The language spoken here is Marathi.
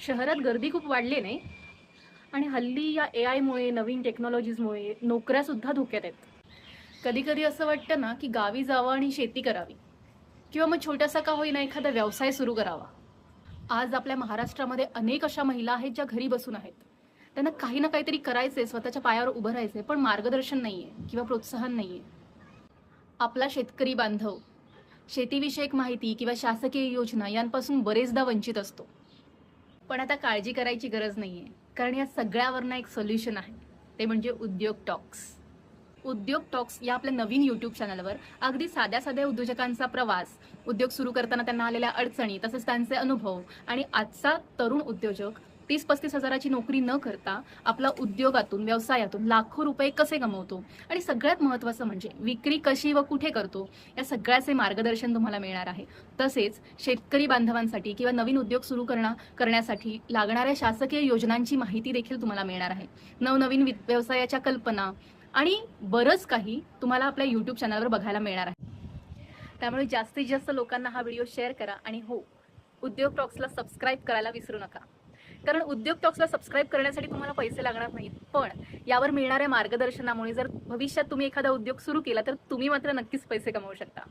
शहरात गर्दी खूप वाढली नाही आणि हल्ली या AI मुळे नवीन टेक्नॉलॉजीजमुळे नोकऱ्यासुद्धा धोक्यात आहेत. कधी कधी असं वाटतं ना की गावी जावं आणि शेती करावी किंवा मग छोटासा का होईना एखादा व्यवसाय सुरू करावा. आज आपल्या महाराष्ट्रामध्ये अनेक अशा महिला आहेत ज्या घरी बसून आहेत. त्यांना काही ना काहीतरी करायचंय, स्वतःच्या पायावर उभं राहायचंय, पण मार्गदर्शन नाहीये किंवा प्रोत्साहन नाहीये. आपला शेतकरी बांधव शेतीविषयक माहिती किंवा शासकीय योजना यांपासून बरेचदा वंचित असतो. पण आता काळजी करायची गरज नाहीये, कारण या सगळ्यावरनं एक सोल्युशन आहे. ते म्हणजे उद्योग टॉक्स. उद्योग टॉक्स या आपल्या नवीन यूट्यूब चॅनलवर अगदी साध्या साध्या उद्योजकांचा प्रवास, उद्योग सुरू करताना त्यांना आलेल्या अडचणी, तसंच त्यांचे अनुभव आणि आजचा तरुण उद्योजक 30-35 हजाराची नोकरी न करता आपला उद्योगातून, व्यवसायातून लाखो रुपये कसे कमवतो आणि सगळ्यात महत्त्वाचं म्हणजे विक्री कशी व कुठे करतो, या सगळ्याचे मार्गदर्शन तुम्हाला मिळणार आहे. तसेच शेतकरी बांधवांसाठी किंवा नवीन उद्योग सुरू करण्यासाठी लागणाऱ्या शासकीय योजनांची माहिती देखील तुम्हाला मिळणार आहे. नवनवीन व्यवसायाच्या कल्पना आणि बरंच काही तुम्हाला आपल्या यूट्यूब चॅनलवर बघायला मिळणार आहे. त्यामुळे जास्तीत जास्त लोकांना हा व्हिडिओ शेअर करा आणि हो, उद्योग टॉक्सला सबस्क्राईब करायला विसरू नका. कारण उद्योग टॉक्सला सबस्क्राईब करण्यासाठी तुम्हाला पैसे लागणार नाहीत, पण यावर मिळणाऱ्या मार्गदर्शनामुळे जर भविष्यात तुम्ही एखादा उद्योग सुरू केला तर तुम्ही मात्र नक्कीच पैसे कमवू शकता.